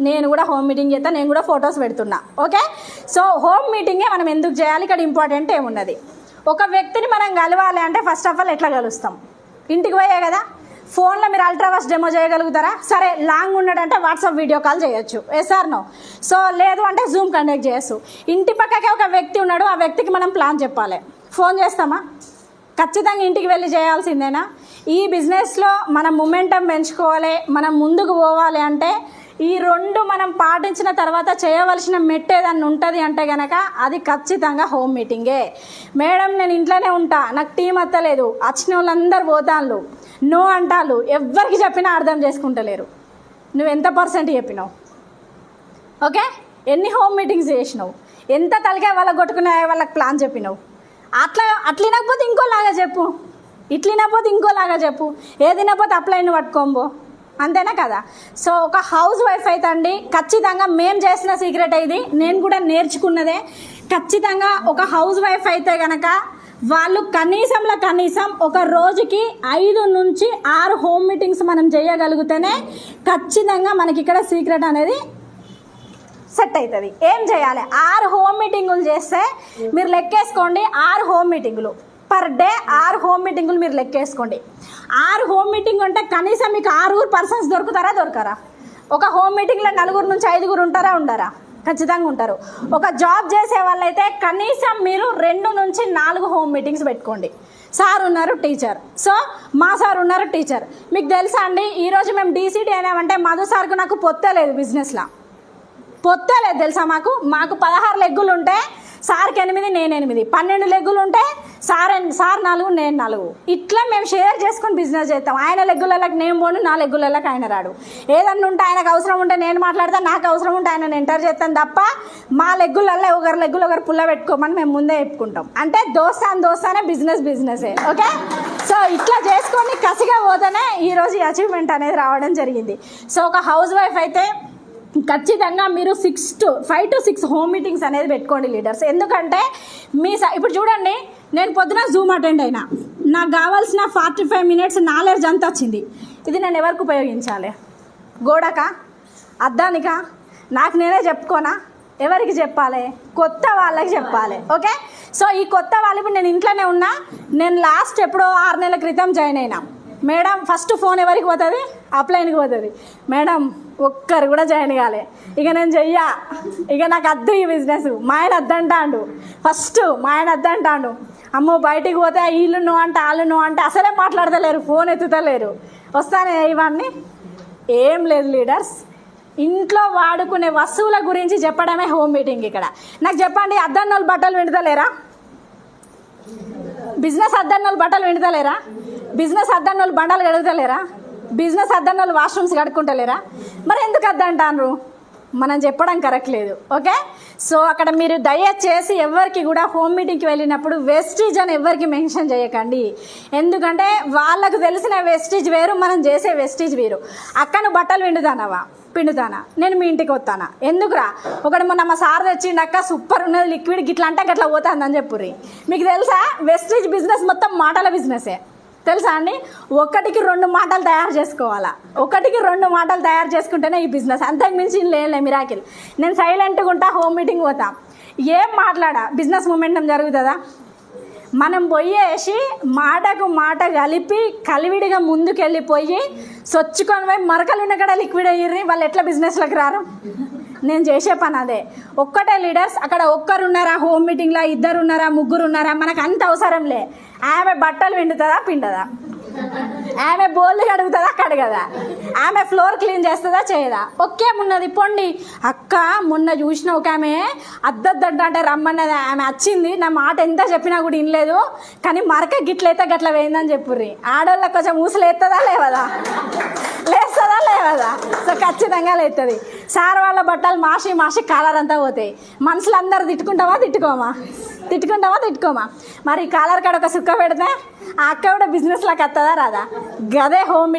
Speaker 1: నేను కూడా హోమ్ మీటింగ్ చేస్తా, నేను కూడా ఫొటోస్ పెడుతున్నా. ఓకే, సో హోమ్ మీటింగే మనం ఎందుకు చేయాలి? ఇక్కడ ఇంపార్టెంట్ ఏమున్నది, ఒక వ్యక్తిని మనం కలవాలి అంటే ఫస్ట్ ఆఫ్ ఆల్ ఎట్లా కలుస్తాం? ఇంటికి పోయే కదా. ఫోన్లో మీరు అల్ట్రావాష్ డెమో చేయగలుగుతారా? సరే, లాంగ్ ఉన్నాడంటే వాట్సాప్ వీడియో కాల్ చేయొచ్చు, ఎస్ఆర్ నో. సో లేదు అంటే జూమ్ కండక్ట్ చేయొచ్చు. ఇంటి పక్కకే ఒక వ్యక్తి ఉన్నాడు, ఆ వ్యక్తికి మనం ప్లాన్ చెప్పాలి, ఫోన్ చేస్తామా? ఖచ్చితంగా ఇంటికి వెళ్ళి చేయాల్సిందేనా? ఈ బిజినెస్లో మనం మొమెంటం పెంచుకోవాలి, మనం ముందుకు పోవాలి అంటే ఈ 2 మనం పాటించిన తర్వాత చేయవలసిన మెట్టు ఏదన్నా ఉంటుంది అంటే కనుక అది ఖచ్చితంగా హోమ్ మీటింగే. మేడం నేను ఇంట్లోనే ఉంటా, నాకు టీం అత్తలేదు, వచ్చిన వాళ్ళందరూ పోతాను, నో అంటారు, ఎవరికి చెప్పినా అర్థం చేసుకుంటలేరు. నువ్వు ఎంత % చెప్పినావు? ఓకే, ఎన్ని హోమ్ మీటింగ్స్ చేసినావు? ఎంత తలకాయ వాళ్ళకి కొట్టుకునే వాళ్ళకి ప్లాన్ చెప్పినావు? అట్లినకపోతే ఇంకోలాగా చెప్పు, ఇట్లినకపోతే ఇంకోలాగా చెప్పు, ఏదినపోతే అప్లైన్ పట్టుకోంబో, అంతేనా కదా. సో ఒక హౌస్ వైఫ్ అయితే అండి ఖచ్చితంగా మేము చేసిన సీక్రెట్ ఇది, నేను కూడా నేర్చుకున్నదే. ఖచ్చితంగా ఒక హౌస్ వైఫ్ అయితే కనుక వాళ్ళు కనీసం ఒక రోజుకి 5 నుంచి 6 హోమ్ మీటింగ్స్ మనం చేయగలిగితేనే ఖచ్చితంగా మనకి ఇక్కడ సీక్రెట్ అనేది సెట్ అవుతుంది. ఏం చేయాలి? 6 హోమ్ మీటింగులు చేస్తే మీరు లెక్కేసుకోండి, 6 హోమ్ మీటింగులు పర్ డే, 6 హోమ్ మీటింగులు మీరు లెక్కేసుకోండి. 6 హోమ్ మీటింగ్ అంటే కనీసం మీకు 6 పర్సన్స్ దొరకరా? ఒక హోమ్ మీటింగ్లో 4 నుంచి 5 ఉండరా? ఖచ్చితంగా ఉంటారు. ఒక జాబ్ చేసే వాళ్ళైతే కనీసం మీరు 2 నుంచి 4 హోమ్ మీటింగ్స్ పెట్టుకోండి. సార్ ఉన్నారు టీచర్, సో మా సార్ ఉన్నారు టీచర్. మీకు తెలుసా అండి, ఈరోజు మేము డీసీటీ అయినామంటే మధు సార్కు నాకు పొత్తే లేదు, బిజినెస్లో పొత్తే లేదు తెలుసా. మాకు 16 లెగ్గులు ఉంటే సార్కి 8, నేను 8, 12 లెగ్గులు ఉంటే సార్ 4, నేను 4, ఇట్లా మేము షేర్ చేసుకొని బిజినెస్ చేస్తాం. ఆయన లెగ్గులకి నేను పోను, నా లెగ్గులకి ఆయన రాడు. ఏదన్నా ఉంటే ఆయనకు అవసరం ఉంటే నేను మాట్లాడతాను, నాకు అవసరం ఉంటే ఆయన ఎంటర్ చేస్తాను తప్ప మా లెగ్గులలో ఒకరి లెగ్గులు ఒకరు పుల్ల పెట్టుకోమని మేము ముందే చెప్పుకుంటాం. అంటే దోస్తానే బిజినెసే. ఓకే, సో ఇట్లా చేసుకొని కసిగా పోతేనే ఈరోజు ఈ అచీవ్మెంట్ అనేది రావడం జరిగింది. సో ఒక హౌస్ వైఫ్ అయితే ఖచ్చితంగా మీరు 5 to 6 హోమ్ మీటింగ్స్ అనేది పెట్టుకోండి లీడర్స్. ఎందుకంటే ఇప్పుడు చూడండి, నేను పొద్దున జూమ్ అటెండ్ అయినా, నాకు కావాల్సిన 45 minutes నాలెడ్జ్ అంతా వచ్చింది. ఇది నేను ఎవరికి ఉపయోగించాలి? గోడకా, అద్దానికా, నాకు నేనే చెప్పుకోనా? ఎవరికి చెప్పాలి? కొత్త వాళ్ళకి చెప్పాలి. ఓకే, సో ఈ కొత్త వాళ్ళు ఇప్పుడు నేను ఇంట్లోనే ఉన్నా, నేను లాస్ట్ ఎప్పుడో 6 నెలల క్రితం జాయిన్ అయినా. మేడం ఫస్ట్ ఫోన్ ఎవరికి పోతుంది? అప్లైన్కి పోతుంది. మేడం ఒక్కరు కూడా జాయిన్ కాలే, ఇక నేను చెయ్యా, ఇక నాకు అద్దు ఈ బిజినెస్, మా ఆయన అద్దంటాడు. ఫస్ట్ మా ఆయన అద్దంటాడు, అమ్మో బయటికి పోతే వీళ్ళు నో అంటే వాళ్ళు నో అంటే అసలే మాట్లాడతలేరు, ఫోన్ ఎత్తుతలేరు. వస్తానే ఇవన్నీ ఏం లేదు లీడర్స్, ఇంట్లో వాడుకునే వస్తువుల గురించి చెప్పడమే హోమ్ మీటింగ్. ఇక్కడ నాకు చెప్పండి, అద్దన్నోళ్ళు బట్టలు వింటలేరా? బిజినెస్ అద్దన్నోళ్ళు బట్టలు వింటలేరా? బిజినెస్ అద్దన్నోళ్ళు బండలు కడుగుతలేరా? Business అద్దన్నోళ్ళు washrooms కడుక్కుంటలేరా? మరి ఎందుకు అద్దంటారు? మనం చెప్పడం కరెక్ట్ లేదు. ఓకే, సో అక్కడ మీరు దయచేసి ఎవరికి కూడా హోమ్ మీటింగ్కి వెళ్ళినప్పుడు వెస్టీజ్ అని ఎవరికి మెన్షన్ చేయకండి. ఎందుకంటే వాళ్ళకు తెలిసిన వెస్టీజ్ వేరు, మనం చేసే వెస్టీజ్ వేరు. అక్కను బట్టలు పిండుతానా నేను మీ ఇంటికి వస్తానా? ఎందుకురా? ఒకటి మొన్న మా సార్ తెచ్చిండు, అక్క సూపర్ ఉన్నది లిక్విడ్ గిట్లా అంటే గట్లా పోతుందని చెప్పుర్రి. మీకు తెలుసా వెస్టీజ్ బిజినెస్ మొత్తం మాటల బిజినెసే, తెలుసా అండి? ఒకటికి 2 మాటలు తయారు చేసుకోవాలా, ఒకటికి 2 మాటలు తయారు చేసుకుంటేనే ఈ బిజినెస్. అంతకు మించి లేలే మిరాకిల్. నేను సైలెంట్గా ఉంటా, హోమ్ మీటింగ్ పోతా, ఏం మాట్లాడా బిజినెస్ మూమెంటం జరుగుతుందా? మనం పోయేసి మాటకు మాట కలివిడిగా ముందుకెళ్ళిపోయి సొచ్చుకొని పోయి మరకలు ఉన్న కూడా లిక్విడ్ అయ్యి వాళ్ళు ఎట్లా బిజినెస్లోకి రారు? నేను చేసే పని అదే. ఒక్కటే లీడర్స్, అక్కడ ఒక్కరు ఉన్నారా హోమ్ మీటింగ్లో, 2 ఉన్నారా 3 ఉన్నారా మనకు అంత అవసరం లే. ఆమె బట్టలు పిండదా? ఆమె బోళ్ళు కడుగుతుందా కడగదా? ఆమె ఫ్లోర్ క్లీన్ చేస్తుందా చేయదా? ఒకేమున్నది పొండి. అక్క మొన్న చూసిన ఒక ఆమె అద్దద్దంట అంటే రమ్మన్నది, ఆమె వచ్చింది, నా మాట ఎంత చెప్పినా కూడా వినలేదు, కానీ మరక గిట్లయితే గట్ల వేయిందని చెప్పుర్రి. ఆడవాళ్ళకి కొంచెం ఊసలు లేస్తుందా లేవదా? సో ఖచ్చితంగా లేస్తుంది. సార్ వాళ్ళ బట్టలు మాసి కాలర్ అంతా పోతాయి. మనుషులు అందరు తిట్టుకోమా మరి ఈ కాలర్ కాడ ఒక సుక్క పెడితే ఆ అక్క కూడా బిజినెస్లోకి వస్తుందా రాదా? గదే హోమ్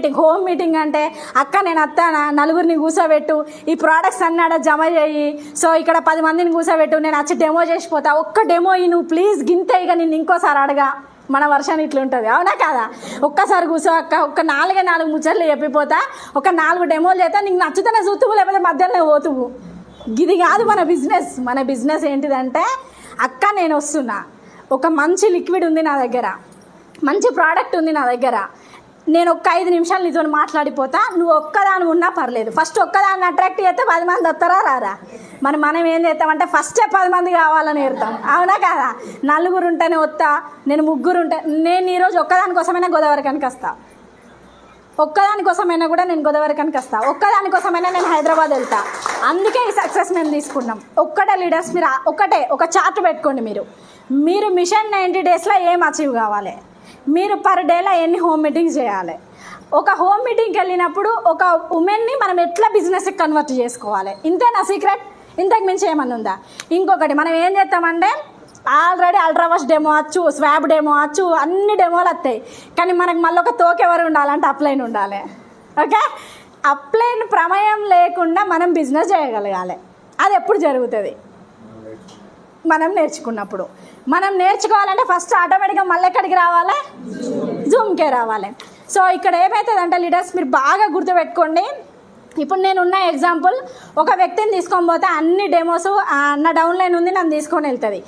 Speaker 1: మీటింగ్ అంటే, అక్క నేను వస్తానా, 4 కూర్చోబెట్టు, ఈ ప్రోడక్ట్స్ అన్నీ ఆడ జమ చేయి, సో ఇక్కడ 10 మందిని కూర్చోబెట్టు, నేను వచ్చి డెమో చేసిపోతా, ఒక్క డెమో నువ్వు ప్లీజ్ గింతే, ఇక నేను ఇంకోసారి అడగా. మన వర్షన్ ఇట్లుంటుంది, అవునా కాదా? ఒక్కసారి కూర్చో అక్క, ఒక 4 ముచ్చట్లు చెప్పిపోతా, ఒక 4 డెమోలు చేస్తా, నీకు నచ్చుతూనే చూతువు, లేకపోతే మధ్యలో పోతువు. ఇది కాదు మన బిజినెస్ ఏంటిదంటే, అక్క నేను వస్తున్నా, ఒక మంచి లిక్విడ్ ఉంది నా దగ్గర, మంచి ప్రోడక్ట్ ఉంది నా దగ్గర, నేను ఒక 5 నిమిషాలు నీతో మాట్లాడిపోతా, నువ్వు ఒక్కదాని ఉన్నా పర్లేదు. ఫస్ట్ ఒక్కదాన్ని అట్రాక్ట్ చేస్తే 10 మంది వస్తారా రారా? మనం ఏం చేస్తామంటే ఫస్టే 10 మంది కావాలని ఏరుతాం, అవునా కదా? 4 ఉంటేనే వస్తా, నేను 3 ఉంటే, నేను ఈరోజు ఒక్కదానికోసమైనా గోదావరికానికి వస్తా, ఒక్కదానికోసమైనా కూడా నేను గోదావరికానికి వస్తా, ఒక్కదానికోసమైనా నేను హైదరాబాద్ వెళ్తా. అందుకే ఈ సక్సెస్ మేము తీసుకున్నాం. ఒక్కటే లీడర్స్, మీరు ఒక చార్ట్ పెట్టుకోండి. మీరు మిషన్ 90 డేస్లో ఏం అచీవ్ కావాలి, మీరు పర్ డేలో ఎన్ని హోమ్ మీటింగ్స్ చేయాలి, ఒక హోమ్ మీటింగ్కి వెళ్ళినప్పుడు ఒక ఉమెన్ని మనం ఎట్లా బిజినెస్కి కన్వర్ట్ చేసుకోవాలి, ఇంతేనా సీక్రెట్? ఇంతకు మించి ఏమన్నా ఉందా? ఇంకొకటి మనం ఏం చేస్తామంటే, ఆల్రెడీ అల్ట్రావాష్ డెమో వచ్చు, స్వాబ్ డెమో వచ్చు, అన్ని డెమోలు వస్తాయి, కానీ మనకు మళ్ళీ ఒక తోకెవరు ఉండాలంటే అప్లైన్ ఉండాలి. ఓకే, అప్లైన్ ప్రమేయం లేకుండా మనం బిజినెస్ చేయగలగాలి. అది ఎప్పుడు జరుగుతుంది? మనం నేర్చుకున్నప్పుడు. మనం నేర్చుకోవాలంటే ఫస్ట్ ఆటోమేటిక్గా మళ్ళీ ఎక్కడికి రావాలి? జూమ్కే రావాలి. సో ఇక్కడ ఏమవుతుందంటే లీడర్స్, మీరు బాగా గుర్తుపెట్టుకోండి. ఇప్పుడు నేనున్న ఎగ్జాంపుల్, ఒక వ్యక్తిని తీసుకొని పోతే అన్ని డెమోస్ నా డౌన్లైన్ ఉంది, నన్ను తీసుకొని వెళ్తుంది.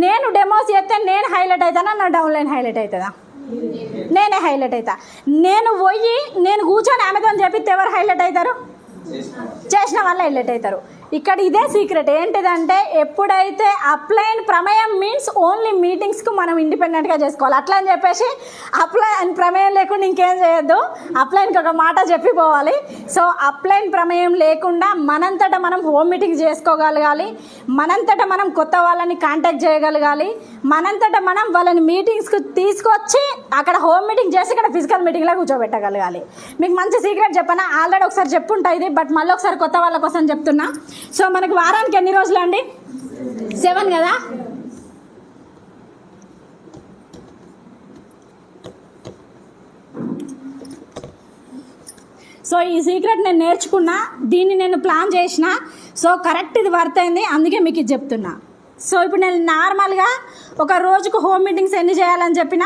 Speaker 1: నేను డెమోస్ చేస్తే నేను హైలైట్ అవుతానా, నా డౌన్లైన్ హైలైట్ అవుతుందా? నేనే హైలైట్ అవుతా. నేను కూర్చొని ఆమెతో చెప్పితే ఎవరు హైలైట్ అవుతారు? చేసిన వాళ్ళు హైలైట్ అవుతారు. ఇక్కడ ఇదే సీక్రెట్. ఏంటిదంటే, ఎప్పుడైతే అప్లైన్ ప్రమేయం మీన్స్ ఓన్లీ మీటింగ్స్కు మనం ఇండిపెండెంట్గా చేసుకోవాలి. అట్లా అని చెప్పేసి అప్లైన్ ప్రమేయం లేకుండా ఇంకేం చేయొద్దు, అప్లైన్కి ఒక మాట చెప్పిపోవాలి. సో అప్లైన్ ప్రమేయం లేకుండా మనంతటా మనం హోమ్ మీటింగ్ చేసుకోగలగాలి, మనంతటా మనం కొత్త వాళ్ళని కాంటాక్ట్ చేయగలగాలి, మనంతటా మనం వాళ్ళని మీటింగ్స్కి తీసుకొచ్చి అక్కడ హోమ్ మీటింగ్ చేసి ఇక్కడ ఫిజికల్ మీటింగ్లో కూర్చోబెట్టగలగాలి. మీకు మంచి సీక్రెట్ చెప్పనా? ఆల్రెడీ ఒకసారి చెప్పుంటా ఇది, బట్ మళ్ళీ ఒకసారి కొత్త వాళ్ళ కోసం చెప్తున్నా. సో మనకు వారానికి ఎన్ని రోజులు అండి? 7 కదా. సో ఈ సీక్రెట్ నేను నేర్చుకున్నా, దీన్ని నేను ప్లాన్ చేసిన, సో కరెక్ట్ ఇది వర్త్ అయింది, అందుకే మీకు ఇది చెప్తున్నా. సో ఇప్పుడు నేను నార్మల్గా ఒక రోజుకు హోమ్ మీటింగ్స్ ఎన్ని చేయాలని చెప్పిన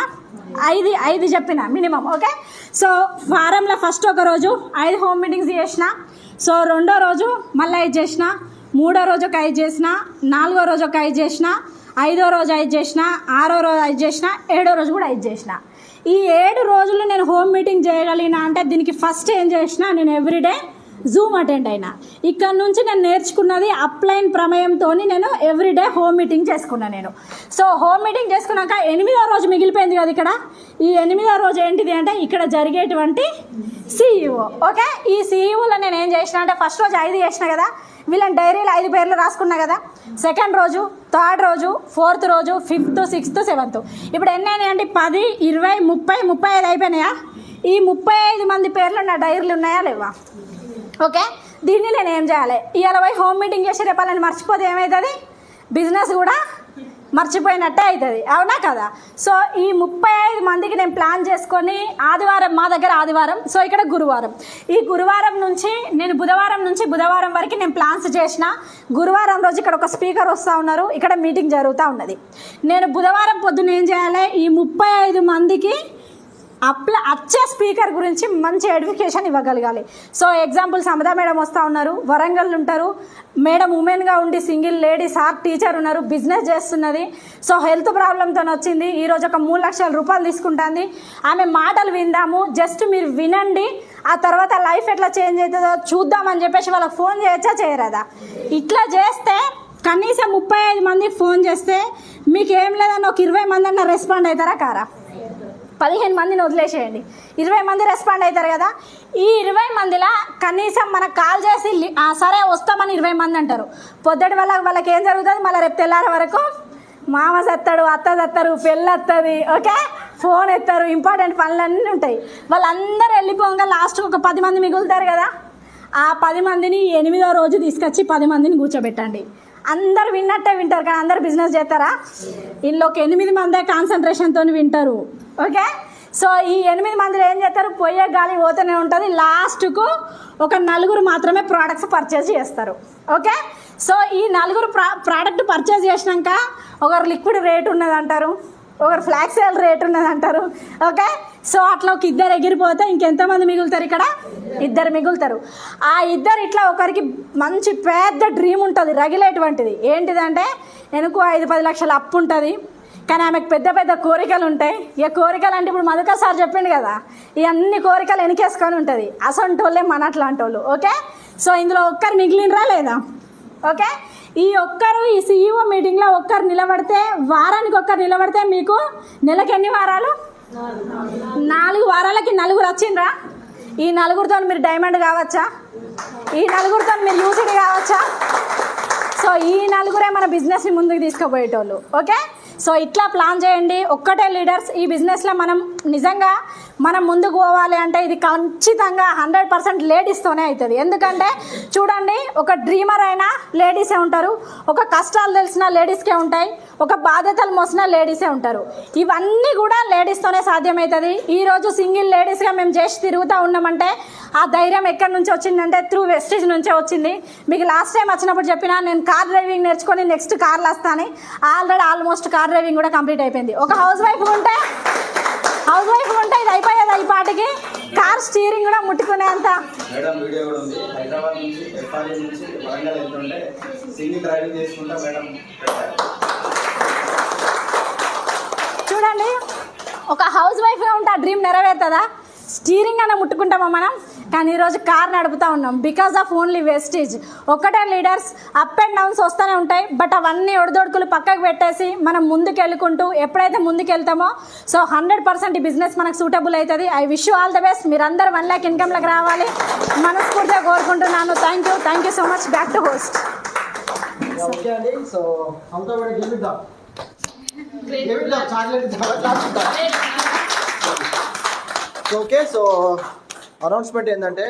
Speaker 1: 5 చెప్పిన మినిమం. ఓకే, సో వారంలో ఫస్ట్ ఒక రోజు 5 హోమ్ మీటింగ్స్ చేసిన, సో 2వ రోజు మళ్ళీ 5 చేసిన, 3వ రోజు ఒక 5 చేసిన, 4వ రోజు ఒక 5 చేసిన, 5వ రోజు 5 చేసిన, 6వ రోజు 5 చేసిన, 7వ రోజు కూడా 5 చేసిన. ఈ 7 రోజులు నేను హోమ్ మీటింగ్ చేయగలిగినా అంటే దీనికి ఫస్ట్ ఏం చేసిన, నేను ఎవ్రీడే జూమ్ అటెండ్ అయినా. ఇక్కడ నుంచి నేను నేర్చుకున్నది అప్లైన్ ప్రమేయంతో నేను ఎవ్రీడే హోమ్ మీటింగ్ చేసుకున్నాను నేను. సో హోమ్ మీటింగ్ చేసుకున్నాక 8వ రోజు మిగిలిపోయింది కదా ఇక్కడ. ఈ 8వ రోజు ఏంటిది అంటే ఇక్కడ జరిగేటువంటి సిఇఓ. ఓకే, ఈ సిఇఓలో నేను ఏం చేసిన అంటే, ఫస్ట్ రోజు 5 చేసిన కదా, వీళ్ళని డైరీలో 5 పేర్లు రాసుకున్నా కదా. సెకండ్ రోజు, థర్డ్ రోజు, 4th రోజు, 5th, 6th, 7th. ఇప్పుడు ఎన్ని అయినాయి అంటే 10, 20, 30, 35 అయిపోయినాయా? ఈ 35 మంది పేర్లు నా డైరీలు ఉన్నాయా లేవా? ఓకే, దీన్ని నేను ఏం చేయాలి? ఇవాళ పోయి హోమ్ మీటింగ్ చేసి రేపు వాళ్ళని మర్చిపోతే ఏమవుతుంది? బిజినెస్ కూడా మర్చిపోయినట్టే అవుతుంది, అవునా కదా? సో ఈ 35 మందికి నేను ప్లాన్ చేసుకొని ఆదివారం, మా దగ్గర ఆదివారం, సో ఇక్కడ గురువారం, ఈ గురువారం నుంచి నేను బుధవారం వరకు నేను ప్లాన్స్ చేసిన. గురువారం రోజు ఇక్కడ ఒక స్పీకర్ వస్తూ ఉన్నారు, ఇక్కడ మీటింగ్ జరుగుతూ ఉన్నది. నేను బుధవారం పొద్దున్న ఏం చేయాలి? ఈ 35 మందికి వచ్చే స్పీకర్ గురించి మంచి ఎడ్యుకేషన్ ఇవ్వగలగాలి. సో ఎగ్జాంపుల్ సమదా మేడం వస్తూ ఉన్నారు, వరంగల్ ఉంటారు మేడం, ఉమెన్గా ఉండి సింగిల్ లేడీ సార్ టీచర్ ఉన్నారు, బిజినెస్ చేస్తున్నది. సో హెల్త్ ప్రాబ్లంతో వచ్చింది, ఈరోజు ఒక 3 లక్షల రూపాయలు తీసుకుంటుంది. ఆమె మాటలు విందాము, జస్ట్ మీరు వినండి, ఆ తర్వాత లైఫ్ ఎట్లా చేంజ్ అవుతుందో చూద్దామని చెప్పేసి వాళ్ళకి ఫోన్ చేయొచ్చా చేయరాదా? ఇట్లా చేస్తే కనీసం 35 మందికి ఫోన్ చేస్తే మీకు ఏం లేదని ఒక 20 మంది అన్న రెస్పాండ్ అవుతారా కారా? 15 మందిని వదిలేసేయండి, 20 మంది రెస్పాండ్ అవుతారు కదా. ఈ 20 మందిలో కనీసం మనకు కాల్ చేసి సరే వస్తామని 20 మంది అంటారు. పొద్దుటి వాళ్ళకి ఏం జరుగుతుంది? మళ్ళీ రేపు తెల్లారి వరకు మామ సత్తాడు, అత్త సత్తారు, పెళ్ళి వస్తుంది, ఓకే, ఫోన్ ఎత్తారు, ఇంపార్టెంట్ పనులన్నీ ఉంటాయి. వాళ్ళందరూ వెళ్ళిపోగా లాస్ట్కి ఒక 10 మంది మిగులుతారు కదా. ఆ 10 మందిని 8వ రోజు తీసుకొచ్చి 10 మందిని కూర్చోబెట్టండి. అందరు విన్నట్టే వింటారు, కానీ అందరు బిజినెస్ చేస్తారా? ఇందులో ఒక 8 మందే కాన్సన్ట్రేషన్తో వింటారు, ఓకే. సో ఈ 8 మందిలో ఏం చేస్తారు? పోయే గాలి పోతూనే ఉంటుంది, లాస్ట్కు ఒక 4 మాత్రమే ప్రోడక్ట్స్ పర్చేజ్ చేస్తారు, ఓకే. సో ఈ 4 ప్రోడక్ట్ పర్చేజ్ చేసినాక ఒకరు లిక్విడ్ రేట్ ఉన్నదంటారు, ఒకరు ఫ్లాక్స్ ఆయిల్ రేట్ ఉన్నదంటారు, ఓకే. సో అట్లా ఒక 2 ఎగిరిపోతే ఇంకెంతమంది మిగులుతారు? ఇక్కడ 2 మిగులుతారు. ఆ 2 ఇట్లా ఒకరికి మంచి పెద్ద డ్రీమ్ ఉంటుంది, రగిలేటువంటిది. ఏంటిదంటే వెనుక 5-10 లక్షల అప్పు ఉంటుంది, కానీ ఆమెకు పెద్ద పెద్ద కోరికలు ఉంటాయి. ఇక కోరికలు అంటే ఇప్పుడు మధుకర్ సార్ చెప్పిండు కదా, ఈ అన్ని కోరికలు వెనకేసుకొని ఉంటుంది. అసంటి వాళ్ళే మన అట్లాంటి వాళ్ళు, ఓకే. సో ఇందులో ఒక్కరు మిగిలినరా లేదా? ఓకే. ఈ CEO మీటింగ్లో ఒక్కరు నిలబడితే, వారానికి ఒక్కరు నిలబడితే మీకు నెలకి ఎన్ని వారాలు? 4 వారాలకి 4 వచ్చిండ్రా? ఈ 4తో మీరు డైమండ్ కావచ్చా? ఈ 4తో మీరు యూసిడి కావచ్చా? సో ఈ 4 మన బిజినెస్ని ముందుకు తీసుకుపోయేటోళ్ళు, ఓకే. సో ఇట్లా ప్లాన్ చేయండి, ఒక్కటే లీడర్స్. ఈ బిజినెస్లో నిజంగా మనం ముందుకు పోవాలి అంటే ఇది ఖచ్చితంగా 100% లేడీస్తోనే అవుతుంది. ఎందుకంటే చూడండి, ఒక డ్రీమర్ అయినా లేడీసే ఉంటారు, ఒక కష్టాలు తెలిసిన లేడీస్కే ఉంటాయి, ఒక బాధ్యతలు మోసిన లేడీసే ఉంటారు. ఇవన్నీ కూడా లేడీస్తోనే సాధ్యమవుతుంది. ఈరోజు సింగిల్ లేడీస్గా మేము చేసి తిరుగుతూ ఉన్నామంటే ఆ ధైర్యం ఎక్కడి నుంచి వచ్చిందంటే త్రూ వెస్టీజ్ నుంచే వచ్చింది. మీకు లాస్ట్ టైం వచ్చినప్పుడు చెప్పినా, నేను కార్ డ్రైవింగ్ నేర్చుకొని నెక్స్ట్ కార్లు వస్తాను. ఆల్మోస్ట్ కార్ డ్రైవింగ్ కూడా కంప్లీట్ అయిపోయింది. ఒక హౌస్ వైఫ్ ఉంటే ఇది అయిపోయేది. ఈ పాటికి కార్ స్టీరింగ్ కూడా ముట్టుకునేంత. చూడండి, ఒక హౌస్ వైఫ్గా ఉంటే ఆ డ్రీమ్ నెరవేరుతుందా? స్టీరింగ్ అన్న ముట్టుకుంటామా మనం? కానీ ఈరోజు కార్ నడుపుతూ ఉన్నాం బికాజ్ ఆఫ్ ఓన్లీ వెస్టీజ్. ఒక్కటే లీడర్స్. అప్ అండ్ డౌన్స్ వస్తూనే ఉంటాయి, బట్ అవన్నీ ఒడిదొడుకులు పక్కకు పెట్టేసి మనం ముందుకు వెళ్ళుకుంటూ ఎప్పుడైతే ముందుకు వెళ్తామో సో 100% ఈ బిజినెస్ మనకు సూటబుల్ అవుతుంది. I wish you all the best. మీరందరూ 1 lakh ఇన్కమ్లోకి రావాలి మనస్ఫూర్తిగా కోరుకుంటున్నాను. Thank you so much. Back to host.
Speaker 2: Okay. So announcement ఏంటంటే